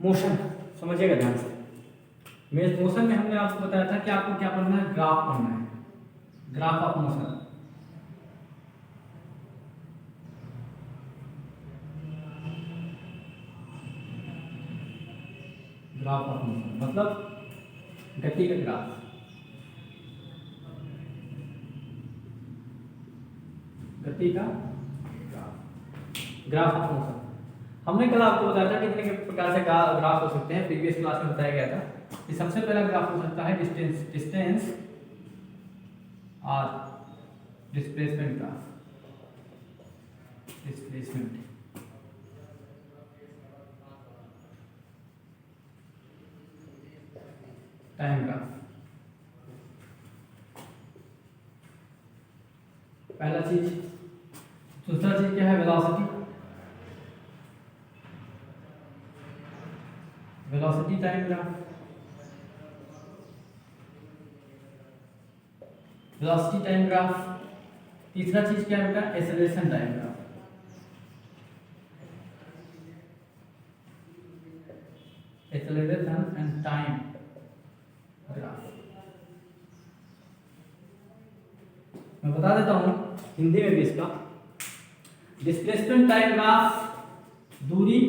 Motion समझिएगा ध्यान से। मोशन में हमने आपको बताया था कि आपको क्या पढ़ना है, ग्राफ पढ़ना है, graph of motion. Graph of motion मतलब गति का ग्राफ। गति का ग्राफ, ग्राफ ऑफ मोशन। हमने कल आपको बताया था कितने प्रकार से ग्राफ हो सकते हैं, प्रीवियस क्लास में बताया गया था कि सबसे पहला ग्राफ हो सकता है डिस्टेंस और displacement graph. Displacement time graph, पहला चीज। दूसरा चीज क्या है, velocity, velocity time graph, velocity time graph. तीसरा चीज क्या होगा, acceleration time graph, acceleration and time graph. मैं बता देता हूं हिंदी में भी इसका। डिस्प्लेसमेंट टाइम ग्राफ दूरी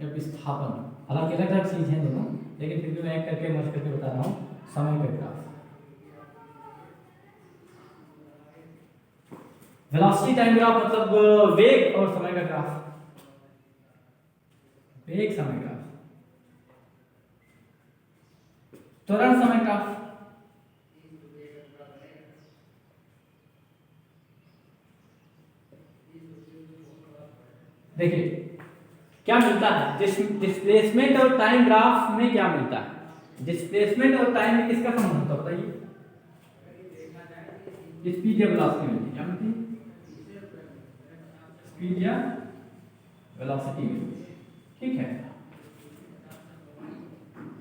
या विस्थापन, हालांकि अलग अलग चीज है दोनों, लेकिन फिर भी मैं एक करके मर्ज करके बता रहा हूं। समय का ग्राफ, वेलोसिटी टाइम ग्राफ मतलब वेग और समय का ग्राफ, वेग समय ग्राफ। त्वरण समय ग्राफ, देखिए क्या मिलता है डिस्प्लेसमेंट और टाइम ग्राफ में, क्या मिलता है डिस्प्लेसमेंट और टाइम में किसका संबंध होता है बताइए। स्पीड या वेलोसिटी में, क्या मिलती है, स्पीड या वेलोसिटी में, ठीक है।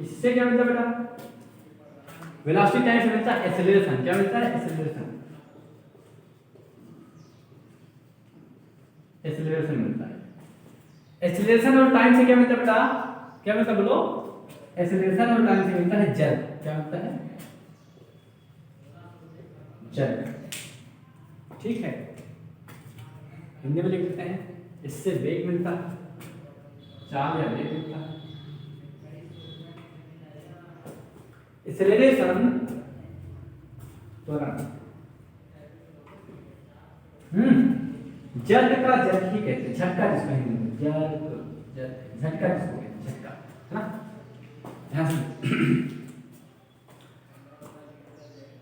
इससे क्या मिलता है बेटा, वेलोसिटी टाइम से मिलता है एक्सेलरेशन, क्या मिलता है, एक्सेलरेशन, एक्सेलरेशन मिलता है। एक्सेलरेशन और टाइम से क्या मिलता है बेटा, क्या मिलता है बोलो, एक्सेलरेशन और टाइम से मिलता है जर्क, क्या मिलता है, जर्क, ठीक है। हिंदी में लिख देते हैं, इससे वेग मिलता है, चाल या वेग मिलता है। एक्सेलरेशन त्वरण, जर्क का जर्क ही कहते हैं, झटका जिसको हिंदी में, जर्क झटका जिसको कहते हैं, झटका, है ना।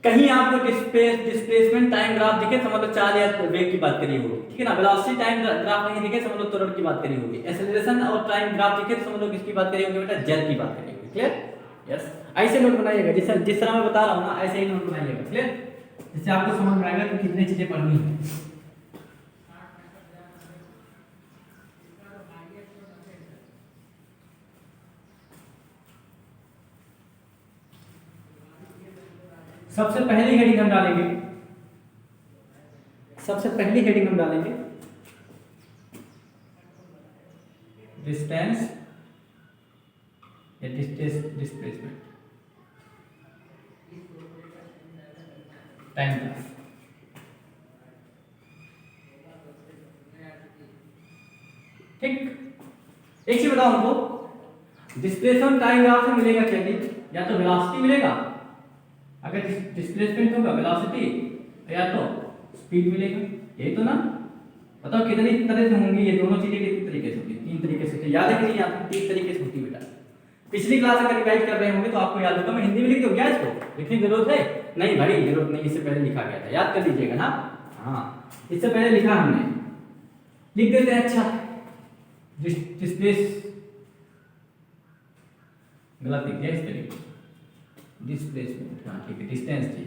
कहीं आपको डिस्प्लेसमेंट टाइम ग्राफ दिखे समझ लो चाल या वेग की बात करी होगी, ठीक है ना। वेलोसिटी टाइम ग्राफ नहीं दिखे समझ लो त्वरण की बात करी होगी। एक्सेलरेशन और टाइम ग्राफ दिखे समझ लो किसकी बात करी होगी बेटा, जर्क की बात करी होगी, क्लियर, यस। ऐसे नोट बनाइएगा, जिस तरह मैं बता रहा हूं ना ऐसे ही नोट बनाइएगा, क्लियर, जिससे आपको समझ में आएगा कि कितनी चीजें पढ़नी है। सबसे पहली हेडिंग हम डालेंगे, सबसे पहली हेडिंग हम डालेंगे डिस्टेंस या डिस्प्लेसमेंट टाइम ग्राफ, ठीक। एक चीज बताओ हमको, डिस्प्लेसमेंट टाइम ग्राफ से मिलेगा क्या चीज, या तो वेलोसिटी मिलेगा, अगर डिस्प्लेसमेंट होगा वेलोसिटी, या तो स्पीड मिलेगा, यही तो ना। बताओ कितनी तरह से होंगी ये दोनों चीजें, कितनी तरीके से होंगी, तीन तरीके से, याद है कि नहीं आपको, तीन तरीके से होती बेटा। पिछली क्लास अगर रिवाइज कर रहे होंगे तो आपको याद होगा, मैं हिंदी में लिख दूं क्या इसको, लिखने की जरूरत है नहीं भाई, जरूरत नहीं, इससे पहले लिखा गया था, याद कर लीजिएगा ना। हाँ इससे पहले लिखा हमने, लिख देते हैं। अच्छा डिस्प्लेस, गलत लिख दिया, इस तरीके डिस्प्लेसमेंट, हाँ ठीक है, डिस्टेंस थी,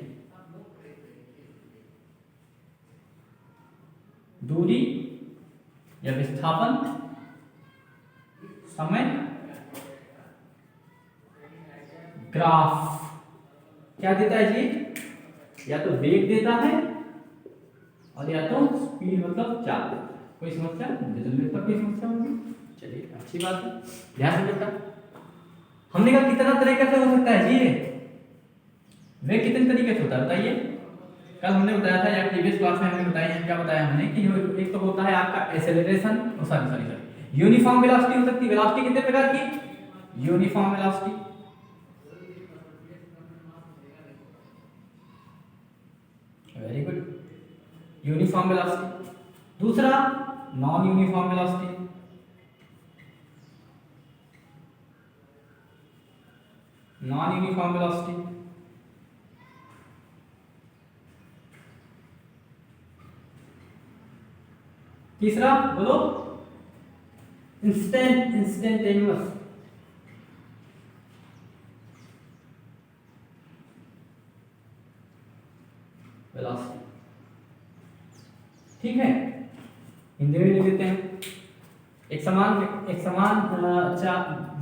दूरी या विस्थापन, समय ग्राफ क्या देता है जी, या तो वेग देता है और या तो स्पीड मतलब चाल देता है। कोई समस्या जनरेटर पर कोई समस्या होगी? चलिए अच्छी बात है, ध्यान से बेटा। हमने कहा कितना तरीके से हो सकता है जी वेग कितने तरीके से होता है बताइए। कल हमने बताया था या प्रीवियस क्लास में हमने बताया है, क्या बताया हमने कि एक तो होता है आपका एक्सेलरेशन, सॉरी यूनिफॉर्म वेलोसिटी हो सकती है। वेलोसिटी कितने प्रकार की? Uniform velocity, very good, uniform velocity. दूसरा non uniform velocity, non uniform velocity. तीसरा बोलो इंस्टेंटेनियस वेलोसिटी। ठीक है, हिंदी में लिख देते हैं। एक समान वेग, असमान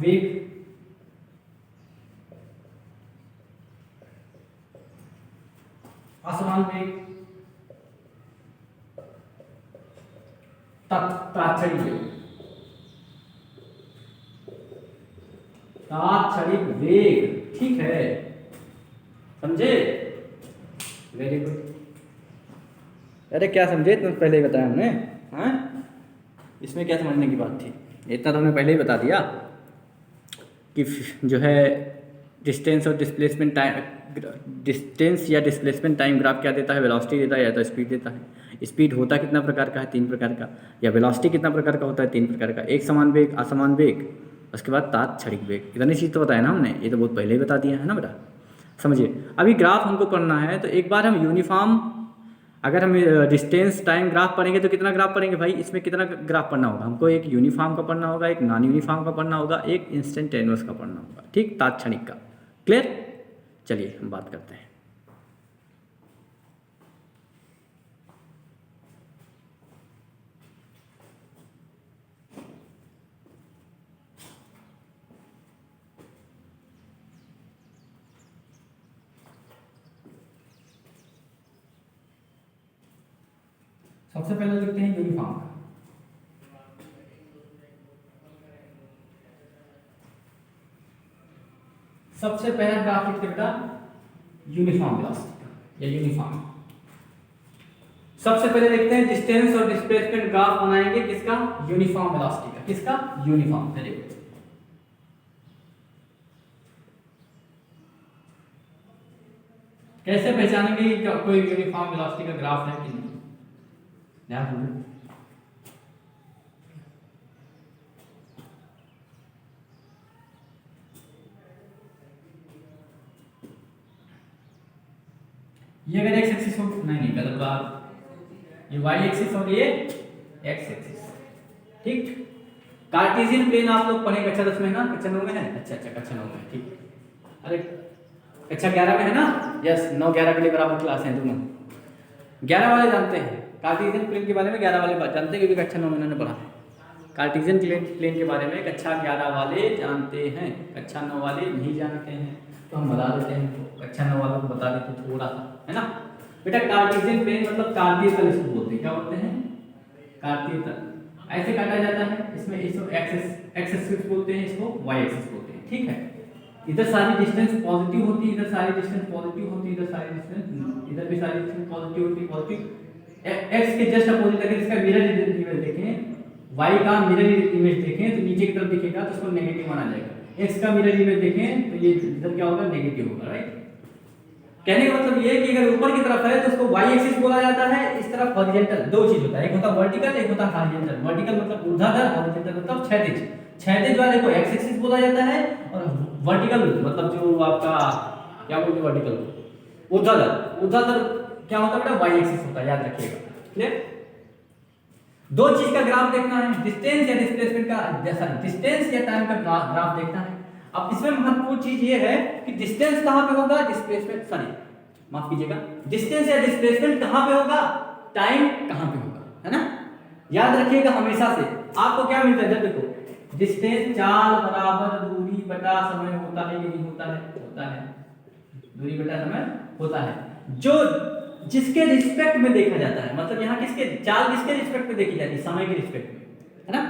वेग, तात्क्षणिक वेग, तात्क्षणिक वेग। ठीक है, समझे? Very good. अरे क्या समझे, तुम पहले ही बताया हमने। हाँ, इसमें क्या समझने की बात थी, इतना तो हमने पहले ही बता दिया कि जो है डिस्टेंस और डिस्प्लेसमेंट टाइम, डिस्टेंस या डिस्प्लेसमेंट टाइम ग्राफ क्या देता है, वेलोसिटी देता है या तो स्पीड देता है। स्पीड होता कितना प्रकार का है? 3 प्रकार का। या वेलोसिटी कितना प्रकार का होता है? 3 प्रकार का। एक समान वेग, असमान वेग, उसके बाद तात्क्षणिक वेग। इतनी चीज़ तो बताया ना हमने, ये तो बहुत पहले ही बता दिया है ना बेटा। समझिए, अभी ग्राफ हमको पढ़ना है तो एक बार हम यूनिफॉर्म, अगर हम डिस्टेंस टाइम ग्राफ पढ़ेंगे तो कितना ग्राफ पढ़ेंगे भाई? इसमें कितना ग्राफ पढ़ना होगा हमको? एक यूनिफॉर्म का पढ़ना होगा, एक नॉन यूनिफॉर्म का पढ़ना होगा, एक इंस्टेंटेनियस का पढ़ना होगा। ठीक, तात्क्षणिक का। क्लियर? चलिए हम बात करते हैं। सबसे पहले लिखते हैं यूनिफॉर्म का। सबसे पहला ग्राफ लिखते बेटा यूनिफॉर्म वेलोसिटी का या यूनिफॉर्म। सबसे पहले देखते हैं डिस्टेंस और डिस्प्लेसमेंट ग्राफ बनाएंगे किसका? यूनिफॉर्म वेलोसिटी का। किसका? यूनिफॉर्म। Very good. कैसे पहचानेंगे कि कोई यूनिफॉर्म वेलोसिटी का ग्राफ है कि नहीं? ध्यान रखना। ये अगर एक्स एक्सिस हो, नहीं गलत बात, ये वाई एक्सिस और ये एक्स एक्सिस। ठीक, कार्टेशियन प्लेन आप लोग पढ़े कक्षा 10 में ना, कक्षा 9 में है? अच्छा कक्षा 9 में। ठीक, अरे कक्षा 11 में है ना? यस, 9 11 के लिए बराबर क्लास है दोनों। 11 वाले जानते हैं कार्टेशियन प्लेन के बारे में, 11 वाले जानते हैं क्योंकि कक्षा 9 में इन्होंने पढ़ा है। कार्टेशियन प्लेन के बारे में कक्षा 11 वाले जानते हैं, कक्षा 9 वाले नहीं जानते हैं, तो हम बता देते हैं। कक्षा 9 वालों को बता देते थोड़ा सा, है ना बेटा। कार्टेशियन प्लेन मतलब कार्तीय तल इसको बोलते हैं। क्या बोलते हैं? कार्तीय तल। ऐसे काटा जाता है, इसमें इसको एक्स एक्सिस बोलते हैं, इसको वाई एक्सिस बोलते हैं। ठीक है, इधर सारी डिस्टेंस पॉजिटिव होती है, इधर सारी डिस्टेंस पॉजिटिव होती है, इधर सारी डिस्टेंस, इधर भी सारी डिस्टेंस पॉजिटिव होती है। पॉजिटिव एक्स के जस्ट अपोजिट अगर इसका मिरर इमेज देखें, वाई का मिरर इमेज देखें तो नीचे की तरफ दिखेगा तो उसको नेगेटिव माना जाएगा। एक्स का मिरर इमेज देखें तो ये इधर क्या होगा? नेगेटिव होगा। राइट, कहने का मतलब ये कि अगर ऊपर की तरफ है तो उसको वाई एक्सिस बोला जाता है, इस तरफ हॉरिजॉन्टल। दो चीज होता है, एक होता है वर्टिकल, एक होता है हॉरिजॉन्टल। वर्टिकल मतलब ऊर्ध्वाधर, हॉरिजॉन्टल मतलब क्षैतिज। क्षैतिज वाले को एक्स एक्सिस बोला जाता है और वर्टिकल मतलब जो आपका क्या बोलते हैं वर्टिकल, ऊर्ध्वाधर। ऊर्ध्वाधर क्या होता है बेटा? वाई एक्सिस होता है, याद रखिएगा। क्लियर? दो चीज का ग्राफ देखना है, डिस्टेंस या डिस्प्लेसमेंट का, जैसा डिस्टेंस या टाइम का ग्राफ देखना है। अब इसमें महत्वपूर्ण चीज ये है कि डिस्टेंस कहां पे होगा, डिस्प्लेसमेंट, सॉरी माफ कीजिएगा, डिस्टेंस या डिस्प्लेसमेंट कहां पे होगा, टाइम कहां पे होगा, है ना। याद रखिएगा हमेशा से। आपको क्या मिलता है? जब देखो डिस्टेंस चाल बराबर दूरी बटा समय होता है कि नहीं होता है? होता होता है, दूरी बटा समय होता है, जो जिसके रिस्पेक्ट में देखा जाता है। मतलब यहाँ किसके चाल किसके रिस्पेक्ट में देखी जाती है, समय के रिस्पेक्ट में, है ना।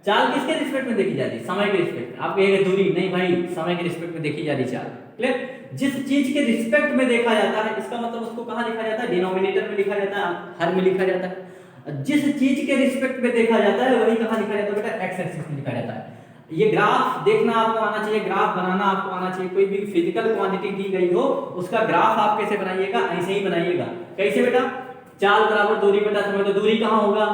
चाल किसके रिस्पेक्ट में देखी जाती है, समय के रिस्पेक्ट में। आप कहेंगे दूरी, नहीं भाई, समय के रिस्पेक्ट में देखी जा रही चाल। क्लियर। जिस चीज के रिस्पेक्ट में देखा जाता है, इसका मतलब उसको कहाँ लिखा जाता है, डिनोमिनेटर में लिखा जाता है, हर में लिखा जाता है। जिस चीज के रिस्पेक्ट में देखा जाता है वही कहाँ लिखा जाता है बेटा, एक्स एक्सिस में लिखा जाता है। ये ग्राफ देखना आपको आना चाहिए, ग्राफ बनाना आपको आना चाहिए। कोई भी फिजिकल क्वांटिटी दी गई हो उसका ग्राफ आप कैसे बनाइएगा, ऐसे ही बनाइएगा। कैसे बेटा, चाल बराबर दूरी बटा समय। तो दूरी कहाँ होगा,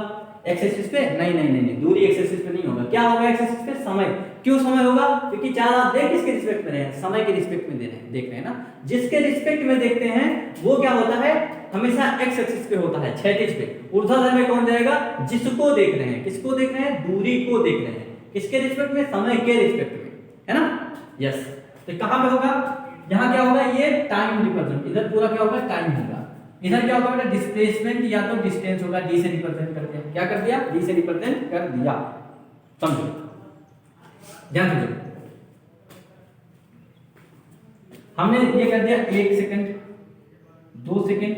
एक्स एक्सिस पे? नहीं नहीं नहीं नहीं, दूरी एक्स एक्सिस पे नहीं होगा। क्या होगा एक्स एक्सिस पे, समय। क्यों समय होगा, क्योंकि चाल आप देख किसके रिस्पेक्ट में रहे हैं, समय के रिस्पेक्ट में देख रहे हैं ना। जिसके रिस्पेक्ट में देखते हैं वो क्या होता है, हमेशा एक्स एक्सिस पे होता है, क्षैतिज पे। ऊर्ध्वाधर में कौन जाएगा, जिसको देख रहे हैं। किसको देख रहे हैं, दूरी को देख रहे हैं। किसके रिस्पेक्ट में, समय के रिस्पेक्ट में, है ना। यस। तो कहां पे होगा, यहाँ क्या होगा, ये टाइम रिप्रेजेंट, इधर पूरा क्या होगा, टाइम होगा। इधर क्या होगा बेटा, डिस्प्लेसमेंट या तो डिस्टेंस होगा, डी से रिप्रेजेंट कर दिया। क्या कर दिया, डी से रिप्रेजेंट कर दिया। समझो, ध्यान दीजिए। हमने ये कर दिया 1 second, 2 second,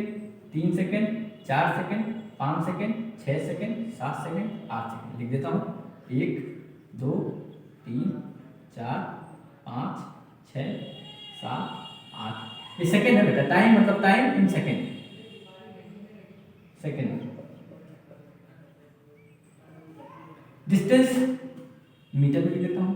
3 second, 4 second, 5 second, 6 second, 7 second, 8 second. लिख देता हूं 1 2 3 4 5 6 7 8। ये सेकंड है बेटा, टाइम मतलब time in second, second. Distance metre में लिख देता हूं।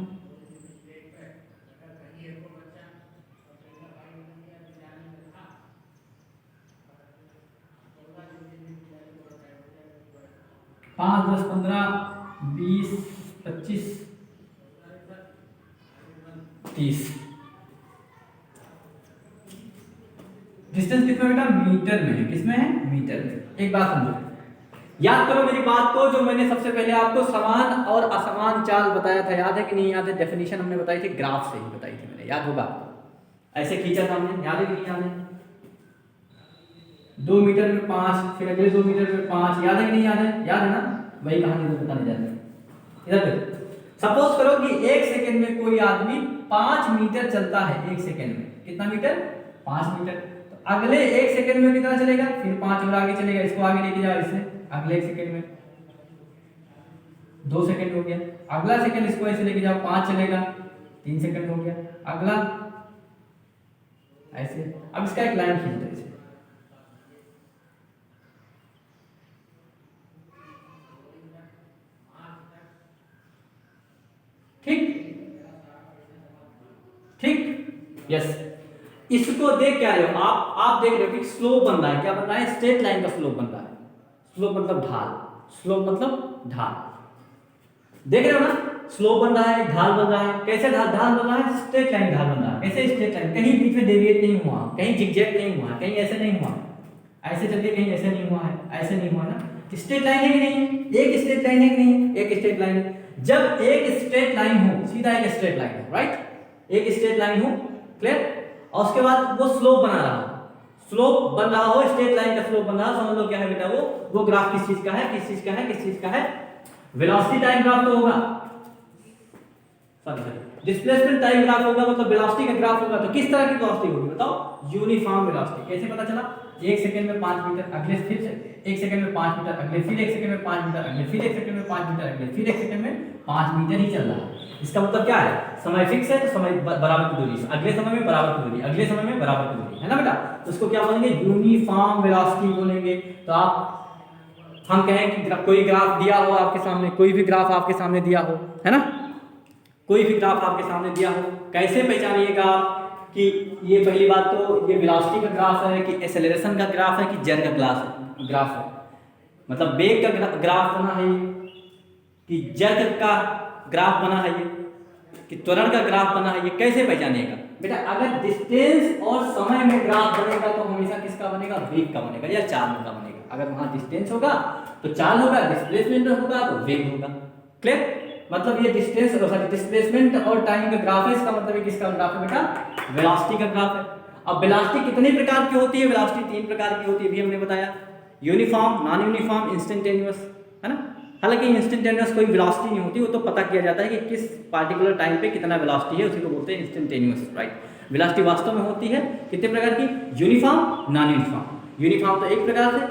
पाँच 10 15 20 25 30। डिस्टेंस कितना बेटा, मीटर में है। किसमें है, मीटर में। एक बात समझो, याद करो मेरी बात को, जो मैंने सबसे पहले आपको समान और असमान चाल बताया था, याद है कि नहीं याद है। डेफिनेशन हमने बताई थी, ग्राफ से ही बताई थी मैंने, याद होगा आपको। ऐसे खींचा था हमने, याद है कि नहीं याद है। 2 मीटर में 5, फिर अगले 2 मीटर में 5, याद है कि नहीं याद है, याद है ना। वही कहानी तो बताने जा रहे हैं। इधर सपोज करो कि 1 सेकंड में कोई आदमी 5 मीटर चलता है। 1 सेकंड में कितना मीटर, 5 मीटर। तो अगले 1 सेकंड में कितना चलेगा, फिर 5 और आगे चलेगा। इसको आगे लेके जाओ, इससे अगले 1 सेकंड में 2 सेकंड हो गया। अगला सेकंड इसको ऐसे लेके जाओ, 5 चलेगा, 3 सेकंड हो गया। अगला ऐसे। अब इसका एक लाइन खींचते हैं, ठीक ठीक। यस। इसको देख क्या रहे हो आप देख रहे हो कि स्लोप बन रहा है। क्या बन रहा है, स्ट्रेट लाइन का स्लोप बन रहा है। स्लोप मतलब ढाल, स्लोप मतलब ढाल। देख रहे हो ना, स्लोप बन रहा है, ढाल बन रहा है। कैसे ढाल बन रहा है, स्ट्रेट लाइन ढाल बन रहा है। कैसे स्ट्रेट लाइन, कहीं बीच में डेविएट नहीं हुआ, कहीं जिगजैग नहीं हुआ, कहीं ऐसे नहीं हुआ, ऐसे चल के कहीं ऐसे नहीं हुआ है, ऐसे नहीं हुआ ना। स्ट्रेट लाइन है कि नहीं, एक स्ट्रेट लाइन है कि नहीं, एक स्ट्रेट लाइन है। जब एक स्ट्रेट लाइन हो, सीधा एक स्ट्रेट लाइन है, राइट, एक स्ट्रेट लाइन हो, क्लियर। और उसके बाद वो स्लोप बना रहा हो, स्लोप बन रहा हो, स्ट्रेट लाइन का स्लोप बन रहा हो, समझ लो क्या है बेटा, वो ग्राफ किस चीज का है, किस चीज का है, किस चीज का है, वेलोसिटी टाइम ग्राफ तो होगा, सॉरी डिस्प्लेसमेंट टाइम ग्राफ होगा, मतलब वेलोसिटी का ग्राफ होगा। तो किस तरह की वेलोसिटी होगी बताओ, यूनिफॉर्म वेलोसिटी। कैसे पता चला, 1 सेकंड में 5 मीटर, अगले फिर 1 सेकंड में 5 मीटर, अगले फिर 1 सेकंड में 5 मीटर, अगले फिर 1 सेकंड में 5 मीटर, अगले फिर 1 सेकंड में 5 मीटर ही चल रहा है। इसका मतलब क्या है, समय फिक्स है तो समय बराबर की दूरी, अगले समय में बराबर की दूरी, अगले समय में बराबर की दूरी, है ना बेटा। तो इसको क्या बोलेंगे, यूनिफॉर्म वेलोसिटी बोलेंगे। तो आप हम कहें कि कोई ग्राफ दिया हो आपके सामने, कोई भी ग्राफ आपके सामने दिया हो, है ना, कोई भी ग्राफ आपके सामने दिया हो, कैसे पहचानिएगा आप कि ये, पहली बात तो ये वेलोसिटी का ग्राफ है कि एक्सेलरेशन का ग्राफ है कि जड़ का ग्राफ है, मतलब वेग का ग्राफ बना है कि जड़ का ग्राफ बना है ये, कि त्वरण का ग्राफ बना है ये, कैसे पहचानिएगा बेटा। अगर डिस्टेंस और समय में ग्राफ बनेगा तो हमेशा किसका बनेगा, वेग का बनेगा या चाल का बनेगा। अगर वहां डिस्टेंस होगा तो चाल होगा, डिस्प्लेसमेंट होगा तो वेग होगा, क्लियर। मतलब ये डिस्टेंस और सॉरी डिस्प्लेसमेंट और टाइम का ग्राफ है, इसका मतलब है किसका ग्राफ है बेटा, वेलोसिटी का ग्राफ है। अब वेलोसिटी कितने प्रकार की होती है, वेलोसिटी 3 प्रकार की होती है, भी हमने बताया, यूनिफॉर्म, नॉन यूनिफॉर्म, इंस्टेंटेनियस, है ना। हालांकि इंस्टेंटेनियस कोई वेलोसिटी नहीं होती, वो तो पता किया जाता है कि किस पार्टिकुलर टाइम पे कितना वेलोसिटी है, उसी को बोलते हैं इंस्टेंटेनियस, राइट। वेलोसिटी वास्तव में होती है कितने प्रकार की, यूनिफॉर्म, नॉन यूनिफॉर्म। यूनिफॉर्म तो एक प्रकार से,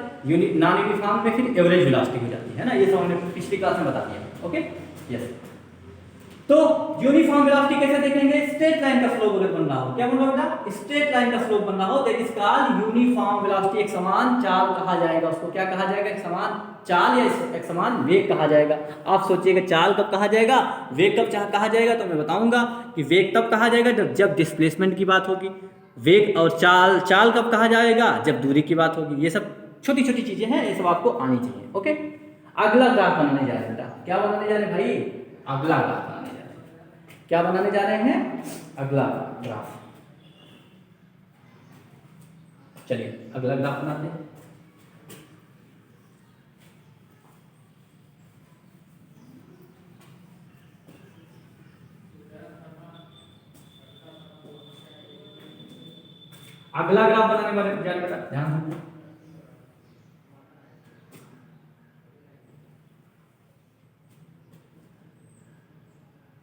नॉन यूनिफॉर्म में फिर एवरेज वेलोसिटी हो जाती है ना, ये सब हमने पिछली क्लास में बता दिया। Okay yes. तो यूनिफॉर्म वेलोसिटी कैसे देखेंगे, स्ट्रेट लाइन का स्लोप अगर बन रहा हो, क्या बन रहा बेटा, स्ट्रेट लाइन का स्लोप बन रहा हो, that is called uniform velocity. एक समान चाल कहा जाएगा उसको, क्या कहा जाएगा, एक समान चाल या एक समान वेग कहा जाएगा। आप सोचिएगा चाल कब कहा जाएगा, वेग कब कहा जाएगा, तो मैं बताऊंगा कि वेग तब कहा जाएगा जब डिस्प्लेसमेंट की बात होगी, वेग और चाल कब कहा जाएगा, जब दूरी की बात होगी। ये सब छोटी छोटी चीजें हैं, ये सब आपको आनी चाहिए। ओके, अगला ग्राफ बनाने जा रहे हैं बेटा, क्या बनाने जा रहे हैं भाई, अगला ग्राफ बनाने जा रहे हैं। क्या बनाने जा रहे हैं, अगला ग्राफ। चलिए अगला ग्राफ बनाते हैं। अगला ग्राफ बनाने वाले ध्यान बेटा, ध्यान दो।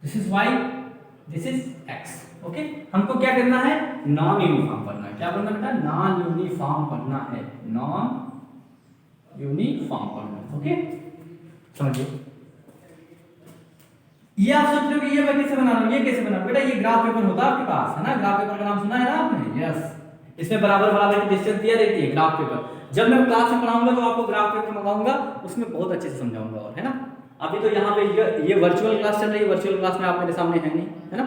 This is y, this is x। Okay, हमको क्या करना है, नॉन यूनिफॉर्म करना है। क्या करना बेटा, नॉन यूनिफॉर्म करना है, नॉन यूनिफॉर्म करना है। ओके समझिए, ये आप सोच रहे हो कि ये मैं कैसे बना रहा हूं, ये कैसे बना रहा हूं बेटा, ये ग्राफ पेपर होता है आपके पास है ना, ग्राफ पेपर का नाम सुना है ना आपने, यस। इसमें बराबर बराबर की डिस्टेंस दिया रहती है, ग्राफ पेपर। जब मैं क्लास में पढ़ाऊंगा तो आपको ग्राफ पेपर मंगाऊंगा, उसमें बहुत अच्छे से समझाऊंगा, और है ना। अभी तो यहाँ पे ये वर्चुअल क्लास चल रही है, वर्चुअल क्लास में आप मेरे सामने है नहीं, है ना,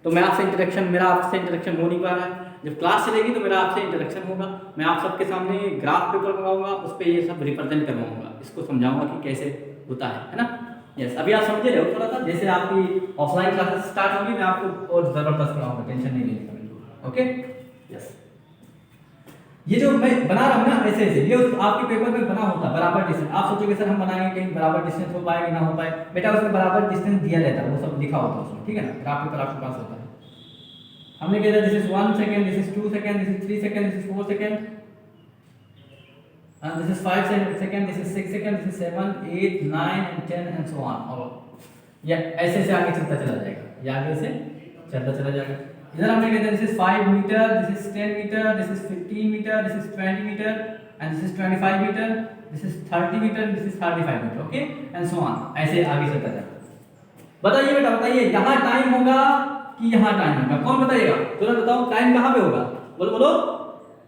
तो मैं आपसे इंटरेक्शन, मेरा आपसे इंटरेक्शन हो नहीं पा रहा है। जब क्लास चलेगी तो मेरा आपसे इंटरेक्शन होगा, मैं आप सबके सामने ग्राफ पेपर मंगाऊंगा, उस पर ये सब रिप्रेजेंट करवाऊंगा, इसको समझाऊंगा कि कैसे होता है ना। यस, अभी आप समझे रहे हो थोड़ा सा, जैसे आपकी ऑफलाइन क्लासेस स्टार्ट होगी मैं आपको और जबरदस्त पढ़ाऊंगा, टेंशन नहीं लेने का बिल्कुल। ओके यस, ये जो मैं बना रहा हूँ ना ऐसे ऐसे, ये आपके पेपर में बना होता है बराबर डिस्टेंस। आप सोचोगे सर हम बनाएंगे कहीं बराबर डिस्टेंस हो पाएगा ना हो पाए, बेटा उसमें बराबर डिस्टेंस दिया रहता है, वो सब लिखा होता है उसमें, ठीक है ना, ग्राफ पेपर आपके पास होता है। हमने कहा था this is 1 second, this is 2 second, this is 3 second, this is 4 second, and this is 5 second, this is 6 second, this is 7 8 9 and 10 and so on, और या ऐसे से आगे चलता चला जाएगा, ये आगे से चलता चला जाएगा। इधर हमने कहते हैं this is 5 metre, this is 10 metre, this is 15 metre, this is 20 metre and this is 25 metre, this is 30 metre, this is 35 metre, okay and so on, ऐसे आगे चलता जाएगा। बताइए बेटा, बताइए यहाँ टाइम होगा कि यहाँ टाइम होगा, कौन बताइएगा, तुरंत बताओ, टाइम कहाँ पे होगा, बोलो बोलो,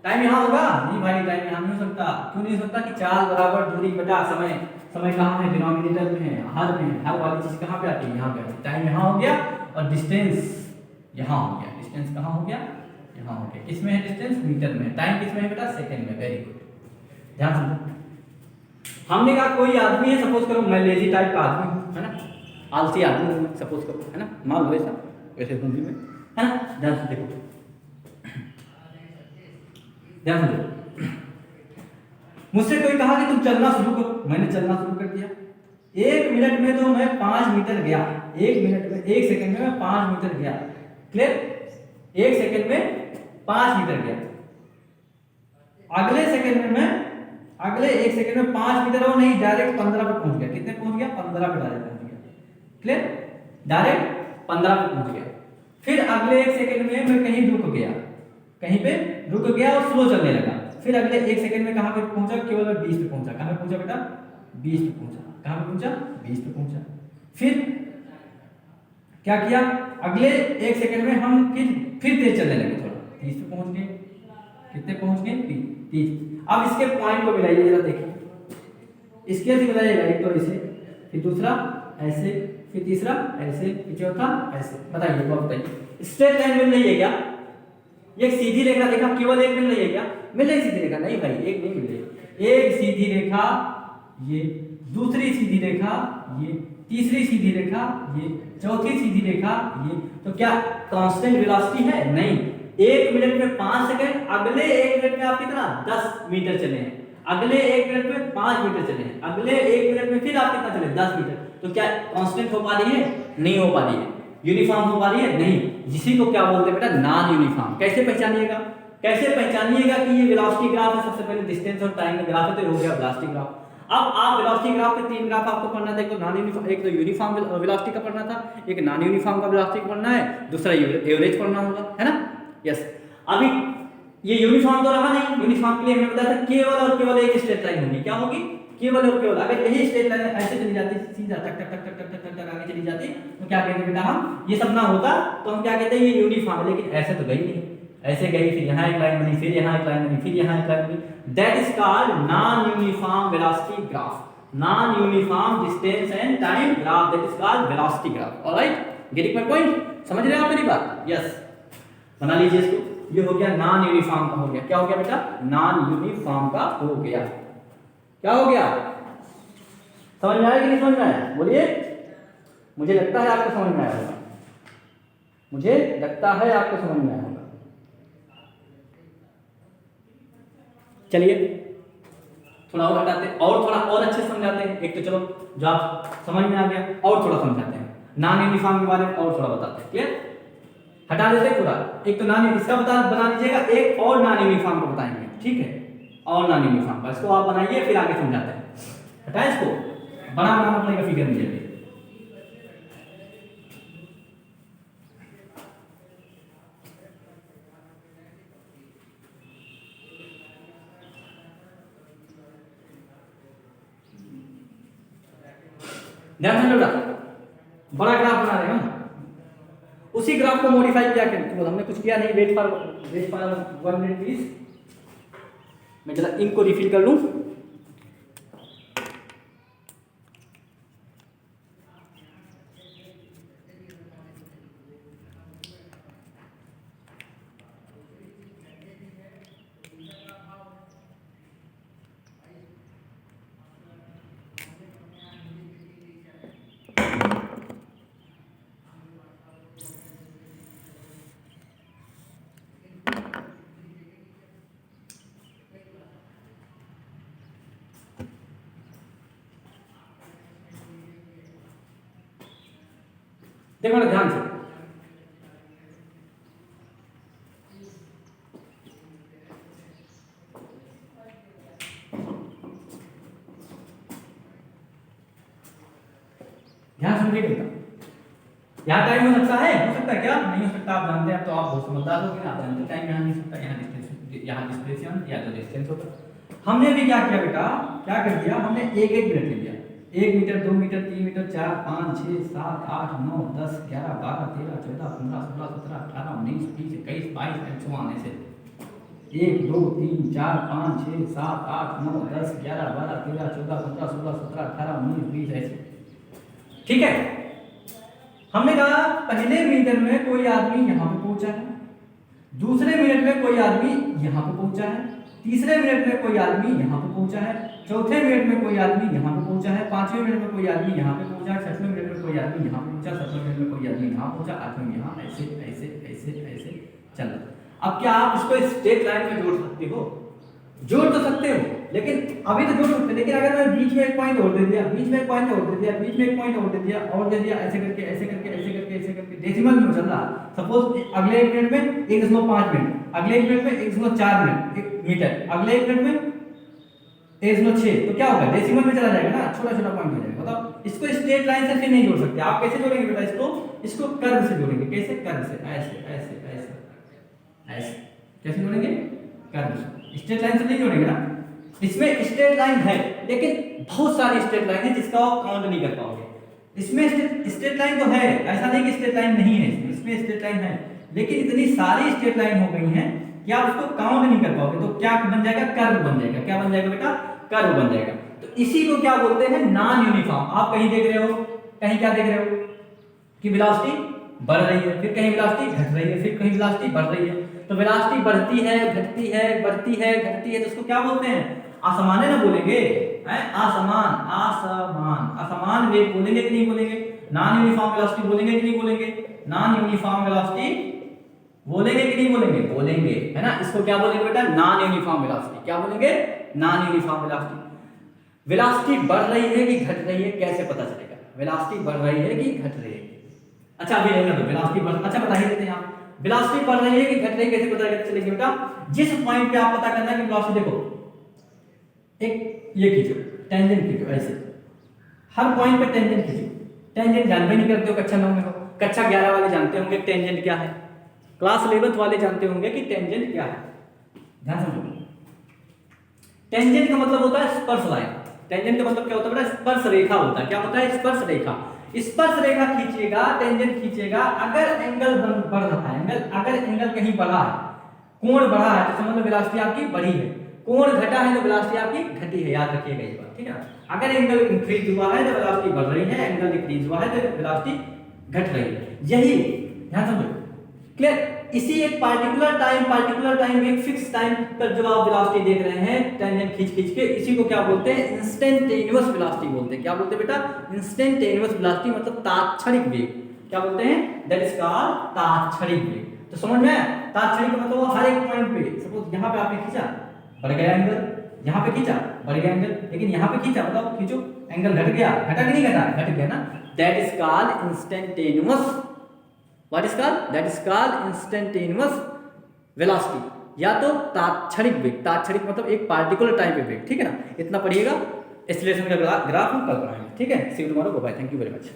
टाइम यहाँ होगा, नहीं भाई टाइम यहाँ नहीं हो सकता। क्यों नहीं हो सकता, कि चाल बराबर दूरी बटा समय, समय कहाँ है, डिनोमिनेटर में है, हर में, हर वाली चीज कहाँ पे आती है, यहाँ पे आती है। टाइम यहाँ हो गया और डिस्टेंस यहाँ हो गया, डिस्टेंस कहाँ हो गया, यहाँ हो गया। किसमें है डिस्टेंस, मीटर में, टाइम किसमें है बेटा, सेकंड में। वेरी गुड, ध्यान सुनो। हमने कहा कोई आदमी है, सपोज करो मैं लेजी टाइप का आदमी हूँ, है ना, आलसी आदमी हूँ सपोज करो, है ना, मान लो ऐसा, वैसे हूँ भी मैं, है ना, ध्यान से देखो, ध्यान से। मुझसे कोई कहा कि तुम चलना शुरू करो, मैंने चलना शुरू कर दिया। 1 मिनट में तो मैं 5 मीटर गया, 1 मिनट में, 1 सेकंड में मैं 5 मीटर गया, क्लियर, 1 सेकंड में 5 मीटर गया। अगले सेकंड में मैं, अगले 1 सेकंड में 5 मीटर और नहीं, डायरेक्ट 15 पे पहुंच गया। कितने पहुंच गया, 15 पे डायरेक्ट पहुंच गया, क्लियर, डायरेक्ट 15 पे पहुंच गया। फिर अगले 1 सेकंड में मैं कहीं रुक गया, कहीं पे रुक गया और स्लो चलने लगा। फिर अगले 1 सेकंड में कहां पे पहुंचा, केवल मैं 20 पे पहुंचा। कहां पे पहुंचा बेटा, 20 पे पहुंचा। कहां पे पहुंचा, 20 पे पहुंचा। फिर क्या किया, अगले 1 सेकंड में हम फिर तेज चलने लगे, थोड़ा 30 पे पहुंच गए। कितने पहुंच गए, 30। अब इसके पॉइंट को मिलाइए जरा, देखिए इसके से मिलाइएगा, एक तो ऐसे, फिर दूसरा ऐसे, फिर तीसरा ऐसे, फिर चौथा ऐसे। बताइए, बताइए, स्ट्रेट लाइन मिल रही है क्या, एक सीधी रेखा देखा, केवल एक मिल रही है क्या, मिल रही सीधी रेखा, नहीं भाई एक नहीं मिल रही। एक सीधी रेखा ये, दूसरी सीधी रेखा ये, तीसरी सीधी रेखा ये, चौथी सीधी रेखा ये। तो क्या कांस्टेंट वेलोसिटी है, नहीं। 1 मिनट में 5 सेकंड, अगले 1 मिनट में आप कितना, 10 मीटर चले हैं, अगले 1 मिनट में 5 मीटर चले हैं, अगले 1 मिनट में फिर आप कितना चले, 10 मीटर। तो क्या कांस्टेंट हो पा रही है, नहीं हो पा रही है। यूनिफॉर्म हो पा रही है, नहीं। जिसी को क्या बोलते हैं बेटा, नॉन यूनिफॉर्म। कैसे पहचानिएगा, कैसे पहचानिएगा कि ये वेलोसिटी ग्राफ है, सबसे पहले डिस्टेंस और टाइम का ग्राफ है, तो ये हो गया वेलोसिटी ग्राफ। अब आप वेलोसिटी ग्राफ पे 3 ग्राफ आपको पढ़ना था, एक तो नॉन यूनिफॉर्म, एक तो यूनिफॉर्म वेलोसिटी का पढ़ना था, एक नॉन यूनिफॉर्म का वेलोसिटी का पढ़ना है, दूसरा एवरेज पढ़ना होगा, है ना। यस। अभी ये यूनिफॉर्म तो रहा नहीं, यूनिफॉर्म के लिए हमने बताया था केवल और केवल एक स्ट्रेट लाइन होगी। क्या होगी? केवल और केवल। अगर यही स्ट्रेट लाइन ऐसे चली जाती सीधा टक टक टक टक टक टक टक आगे चली जाती तो क्या कहते बेटा हम, ये सब ना होता तो हम क्या कहते हैं ये यूनिफॉर्म है। लेकिन ऐसे तो गई नहीं, ऐसे गई फिर यहाँ एक लाइन बनी, फिर यहाँ एक लाइन बनी, फिर यहाँ एक लाइन बनी। That is called non uniform velocity graph, non uniform distance and time graph, that is called velocity graph. Alright, getting my point? समझ रहे हो आप मेरी बात? यस, बना लीजिए इसको। ये हो गया नॉन यूनिफॉर्म का हो गया। क्या हो गया बेटा? नॉन यूनिफॉर्म का हो गया। क्या हो गया? समझ में आया कि नहीं समझ में आया? बोलिए। मुझे लगता है आपको समझ में आया होगा, मुझे लगता है आपको समझ में आया होगा। चलिए थोड़ा और हटाते हैं और थोड़ा और अच्छे समझाते हैं। एक तो चलो जो आप समझ में आ गया, और थोड़ा समझाते हैं नॉन यूनिफॉर्म के बारे में, और थोड़ा बताते हैं। क्लियर? हटा देते पूरा। एक तो नॉन इसका बना लीजिएगा, एक और नॉन यूनिफॉर्म को बताएंगे, ठीक है? और नॉन यूनिफॉर्म का इसको आप बनाइए, फिर आगे समझाते हैं। हटाए इसको, बड़ा बनाना पड़ेगा फिगर मुझे भी। ध्यान से बेटा, बड़ा ग्राफ बना रहे हैं हम, उसी ग्राफ को मॉडिफाई किया करते हमने, कुछ किया नहीं। वेट फॉर 1 मिनट प्लीज, मैं जरा इंक को रिफिल कर लूं। देखो ना ध्यान से, ध्यान सुनिए बेटा। यहाँ टाइम हो सकता है क्या? नहीं हो सकता, आप जानते हैं। अब तो आप बहुत समझदार हो गए, आप जानते हैं टाइम यहाँ नहीं सकता, यहाँ डिस्प्लेसमेंट या तो डिस्टेंस होता। हमने भी क्या किया बेटा, क्या कर दिया हमने, एक एक मिनट ले लिया। 1 metre, 2 metre, 3 metre, 4, 5, 6, 7, 8, 9, 10, 11, 12, 13, 14, 15, 16, 17, 18, 19, 20, 21, 22 and so on ऐसे 1, 2, 3, 4, 5, 6, 7, 8, 9, 10, 11, 12, 13, 14, 15, 16, 17, 18, 19, 20 ऐसे। ठीक है? हमने कहा पहले मीटर में कोई आदमी यहाँ पे पहुंचा है, दूसरे मिनट में कोई आदमी यहाँ पे पहुंचा है, तीसरे मिनट में कोई आदमी यहाँ पे पहुंचा है, चौथे मिनट में कोई आदमी यहाँ पे पहुंचा है, 5वें मिनट में कोई आदमी यहाँ पे पहुंचा है, 6वें मिनट में कोई आदमी यहाँ पहुंचा, 7वें मिनट में कोई आदमी यहाँ पहुंचा, 8वें में यहाँ, ऐसे ऐसे ऐसे ऐसे चल रहा। अब क्या आप इसको स्ट्रेट लाइन में जोड़ सकते हो? जोड़ तो सकते हो, लेकिन अभी तो जोड़ सकते, लेकिन अगर मैं बीच में एक पॉइंट और दे दिया, बीच में एक पॉइंट और दे दिया, बीच में एक पॉइंट और दे दिया और दे दिया, ऐसे करके ऐसे करके ऐसे करके ऐसे करके डेसिमल में चल रहा। सपोज अगले एक मिनट में 1.5 मिनट, अगले एक मिनट में 1.4 मिनट, 1 मीटर, अगले एक मिनट में 1.6, तो क्या होगा? डेसिमल में चला जाएगा ना, छोटा छोटा पॉइंट हो जाएगा। बताओ, इसको स्ट्रेट लाइन से फिर नहीं जोड़ सकते। आप कैसे जोड़ेंगे बेटा इसको? इसको कर्व से जोड़ेंगे। कैसे? कर्व से, ऐसे ऐसे ऐसे ऐसे। कैसे जोड़ेंगे? कर्व से। स्ट्रेट लाइन से नहीं जोड़ेंगे ना। इसमें स्ट्रेट लाइन है, लेकिन बहुत सारी स्ट्रेट लाइन है जिसका आप काउंट नहीं कर पाओगे। इसमें स्ट्रेट लाइन तो है, ऐसा नहीं कि स्ट्रेट लाइन नहीं है, इसमें स्ट्रेट लाइन है, लेकिन इतनी सारी स्ट्रेट लाइन हो गई हैं कि आप उसको काउंट नहीं कर पाओगे। तो क्या बन जाएगा? कर्व बन जाएगा। क्या बन जाएगा बेटा? कर्व बन जाएगा। तो इसी को क्या बोलते हैं? Non uniform. आप कहीं देख रहे हो, कहीं क्या देख रहे हो कि वेलोसिटी बढ़ रही है, फिर कहीं वेलोसिटी घट रही है, फिर कहीं वेलोसिटी बढ़ रही है। तो वेलोसिटी बढ़ती है, घटती है, बढ़ती है, घटती है, तो उसको क्या बोलते हैं? असमान ना बोलेंगे, असमान, असमान, असमान वेग बोलेंगे कि नहीं बोलेंगे? नॉन यूनिफॉर्म वेलोसिटी बोलेंगे कि नहीं बोलेंगे? नॉन यूनिफॉर्म वेलोसिटी बोलेंगे कि नहीं बोलेंगे? बोलेंगे, है ना। इसको क्या बोलेंगे बेटा? Non uniform velocity. क्या बोलेंगे? Non uniform velocity. वेलोसिटी बढ़ रही है कि घट रही है, कैसे पता चलेगा? वेलोसिटी बढ़ रही है कि घट रही है? अच्छा अभी रहने दो, वेलोसिटी बढ़, अच्छा बता ही देते हैं आप। वेलोसिटी बढ़ रही है कि घट रही है कैसे पता चलेगी बेटा? जिस पॉइंट पे आप पता करना है कि वेलोसिटी, देखो एक ये खींचो, टेंजेंट खींचो ऐसे, हर पॉइंट पे टेंजेंट खींचो। टेंजेंट जानते नहीं करते हो, कक्षा 9 में हो, कक्षा 11 वाले जानते होंगे टेंजेंट क्या है। क्लास 11th वाले जानते होंगे कि टेंजेंट क्या है। ध्यान समझो, टेंजेंट का मतलब होता है स्पर्श लाइन। टेंजेंट का मतलब क्या होता है बेटा? स्पर्श रेखा होता है। क्या होता है? स्पर्श रेखा। स्पर्श रेखा खींचेगा, टेंजेंट खींचेगा, अगर एंगल बढ़ रहा है, अगर एंगल कहीं बढ़ा है, कोण बढ़ा है, तो समझ लो वेलोसिटी आपकी बढ़ी है। कोण घटा है तो वेलोसिटी आपकी घटी है। याद रखिएगा ये बात, ठीक है। अगर एंगल इंक्रीज हुआ है तो वेलोसिटी बढ़ रही है, एंगल डिक्रीज हुआ है तो वेलोसिटी घट रही है। यही ध्यान समझो, क्लियर। इसी एक पार्टिकुलर टाइम, एक फिक्स टाइम पर जब आप वेलोसिटी देख रहे हैं टेंजेंट खींच के, इसी को क्या बोलते हैं? इंस्टेंटेनियस वेलोसिटी बोलते हैं। क्या बोलते हैं बेटा? इंस्टेंटेनियस वेलोसिटी मतलब तात्क्षणिक वेग। क्या बोलते हैं? दैट इज कॉल्ड तात्क्षणिक वेग। तो समझ में आया? तात्क्षणिक मतलब वो हर एक पॉइंट पे, सपोज यहाँ पे आपने खींचा, बढ़ गया एंगल, यहाँ पे खींचा, बढ़ गया एंगल, लेकिन यहाँ पे खींचा, मतलब खींचो, एंगल घट गया, घटा कि नहीं घटा? घट गया ना। That is called instantaneous. What is called? That is called instantaneous velocity, या तो तात्क्षणिक वेग। तात्क्षणिक मतलब एक पार्टिकुलर टाइम पे वेग, ठीक है ना। इतना पढ़िएगा, एक्सीलरेशन का ग्राफ हम कल पढ़ाएंगे, ठीक है। See you tomorrow, bye, thank you very much.